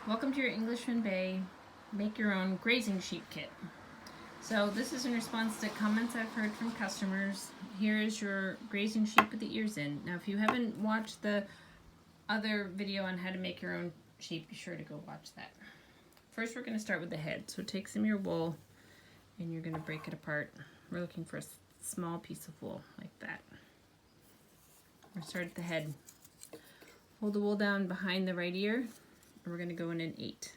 Welcome to your Englishman Bay Make Your Own Grazing Sheep Kit. So this is in response to comments I've heard from customers. Here is your grazing sheep with the ears in. Now if you haven't watched the other video on how to make your own sheep, be sure to go watch that. First we're going to start with the head. So take some of your wool and you're going to break it apart. We're looking for a small piece of wool like that. We're going to start at the head. Hold the wool down behind the right ear. We're going to go in an 8.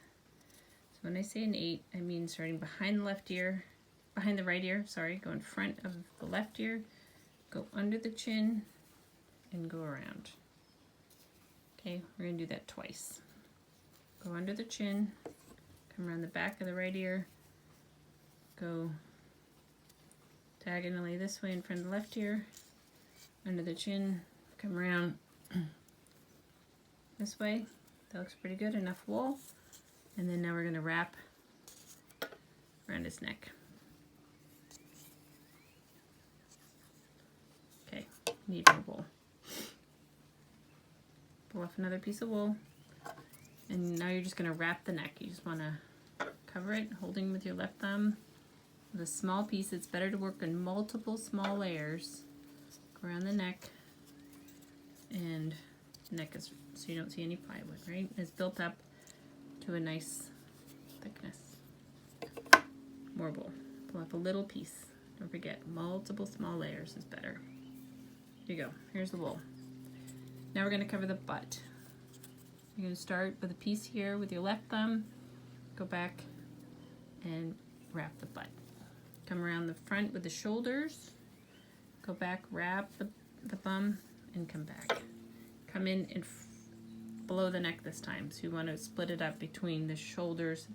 So when I say an 8, I mean starting behind the left ear, behind the right ear, sorry, go in front of the left ear, go under the chin, and go around. Okay, we're going to do that twice. Go under the chin, come around the back of the right ear, go diagonally this way in front of the left ear, under the chin, come around this way. That looks pretty good, enough wool. And then now we're going to wrap around his neck. Okay, need more wool. Pull off another piece of wool. And now you're just going to wrap the neck. You just want to cover it, holding with your left thumb. With a small piece, it's better to work in multiple small layers. Go around the neck. And the neck is, so you don't see any plywood, right? It's built up to a nice thickness. More wool. Pull up a little piece. Don't forget, multiple small layers is better. Here you go. Here's the wool. Now we're going to cover the butt. You're going to start with a piece here with your left thumb. Go back and wrap the butt. Come around the front with the shoulders. Go back, wrap the bum, and come back. Come in and below the neck this time. So you want to split it up between the shoulders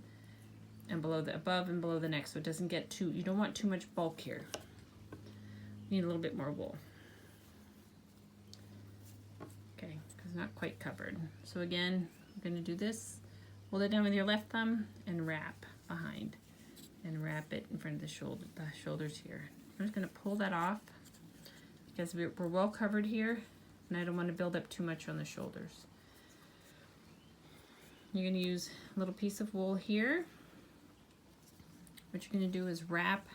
and below the above and below the neck, so it doesn't get too, you don't want too much bulk here. You need a little bit more wool. Okay, because it's not quite covered. So again, you're going to do this. Hold it down with your left thumb and wrap behind, and wrap it in front of the shoulders here. I'm just going to pull that off because we're well covered here. And I don't want to build up too much on the shoulders. You're going to use a little piece of wool here. What you're going to do is wrap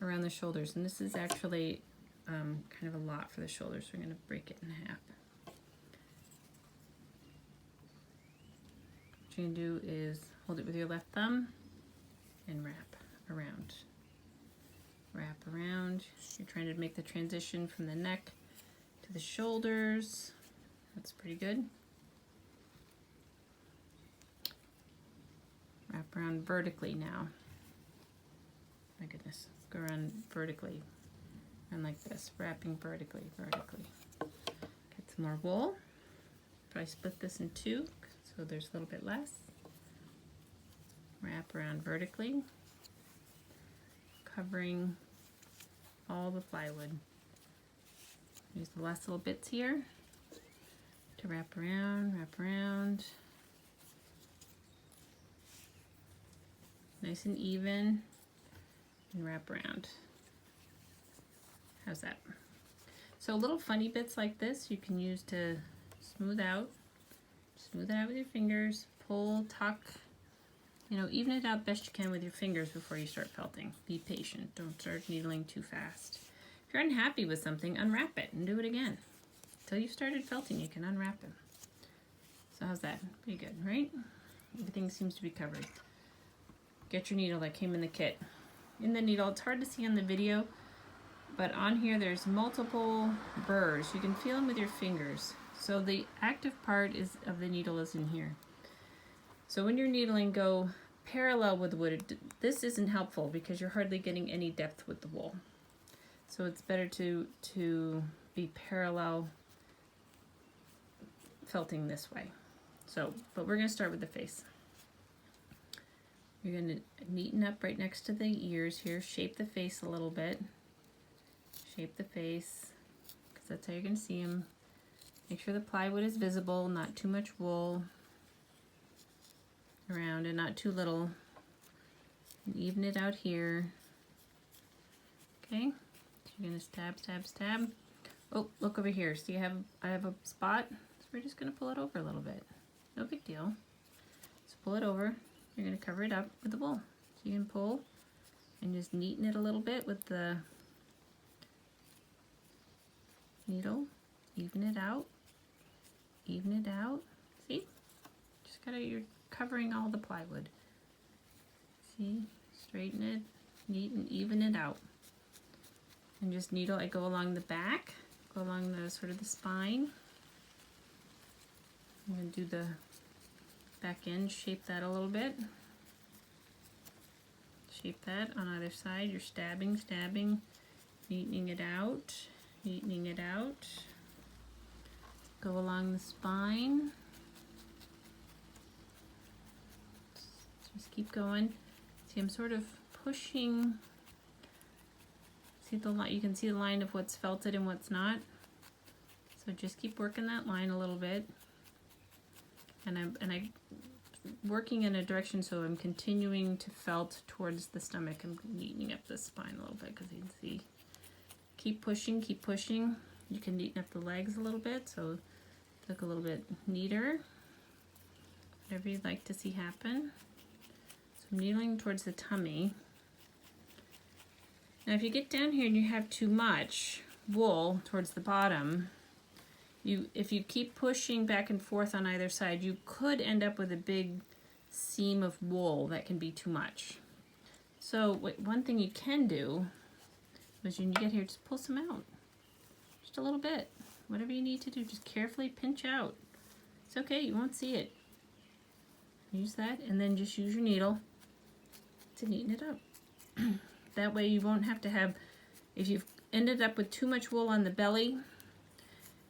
around the shoulders. And this is actually kind of a lot for the shoulders, so we're going to break it in half. What you're going to do is hold it with your left thumb and wrap around. Wrap around. You're trying to make the transition from the neck to the shoulders. That's pretty good. Wrap around vertically now. My goodness, go around vertically. And like this, wrapping vertically. Get some more wool. Try split this in 2, so there's a little bit less. Wrap around vertically, covering all the plywood. Use the last little bits here to wrap around. Nice and even, and wrap around. How's that? So little funny bits like this you can use to smooth out. Smooth it out with your fingers, pull, tuck, even it out best you can with your fingers before you start felting. Be patient, don't start needling too fast. If you're unhappy with something, unwrap it and do it again. Until you started felting, you can unwrap it. So how's that? Pretty good, right? Everything seems to be covered. Get your needle that came in the kit. In the needle, it's hard to see on the video, but on here there's multiple burrs. You can feel them with your fingers. So the active part of the needle is in here. So when you're needling, go parallel with the wood. This isn't helpful because you're hardly getting any depth with the wool. So it's better to be parallel felting this way. So, but we're going to start with the face. You're going to neaten up right next to the ears here. Shape the face a little bit. Shape the face, because that's how you're going to see them. Make sure the plywood is visible, not too much wool around and not too little. And even it out here. Okay, so you're going to stab. Oh, look over here. See, I have a spot. So we're just going to pull it over a little bit. No big deal. pull it over. You're going to cover it up with the wool. So you can pull and just neaten it a little bit with the needle. Even it out. Even it out. See? Just gotta, you're covering all the plywood. See? Straighten it, neaten, even it out. And just needle, I go along the back, go along the sort of the spine. I'm gonna do the back end, shape that a little bit. Shape that on either side. You're stabbing, stabbing, neatening it out, neatening it out. Go along the spine. Just keep going. See, I'm sort of pushing. See the line? You can see the line of what's felted and what's not. So just keep working that line a little bit. And I'm working in a direction so I'm continuing to felt towards the stomach. I'm neatening up the spine a little bit because you can see. Keep pushing, keep pushing. You can neaten up the legs a little bit, so look a little bit neater. Whatever you'd like to see happen. So I'm needling towards the tummy. Now if you get down here and you have too much wool towards the bottom, if you keep pushing back and forth on either side, you could end up with a big seam of wool that can be too much. So one thing you can do is when you get here, just pull some out. Just a little bit. Whatever you need to do, just carefully pinch out. It's okay, you won't see it. Use that, and then just use your needle to neaten it up. That way you won't have to have, if you've ended up with too much wool on the belly,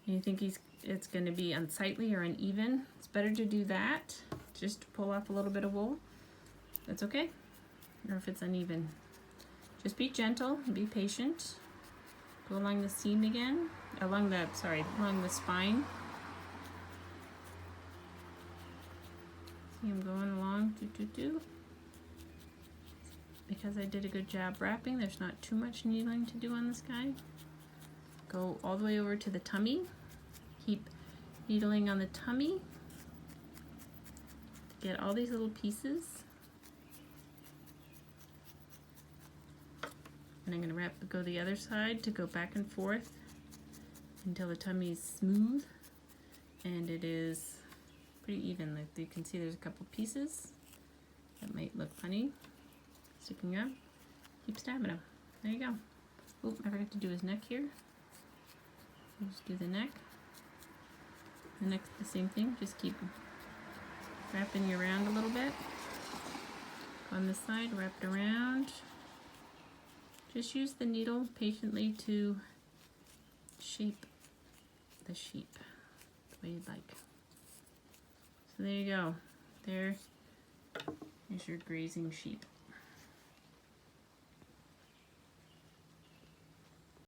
and you think it's going to be unsightly or uneven, it's better to do that. Just pull off a little bit of wool. That's okay. Or if it's uneven. Just be gentle and be patient. Go along the seam again. Along the spine. See, I'm going along. Because I did a good job wrapping, there's not too much needling to do on this guy. Go all the way over to the tummy. Keep needling on the tummy. Get all these little pieces. And I'm going to go the other side to go back and forth until the tummy is smooth. And it is pretty even. Like you can see there's a couple pieces that might look funny sticking up. Keep stabbing them. There you go. Oh, I forgot to do his neck here. Just do the neck. The neck's the same thing. Just keep wrapping you around a little bit. On this side, wrap it around. Just use the needle patiently to shape the sheep the way you'd like. So there you go. There's your grazing sheep.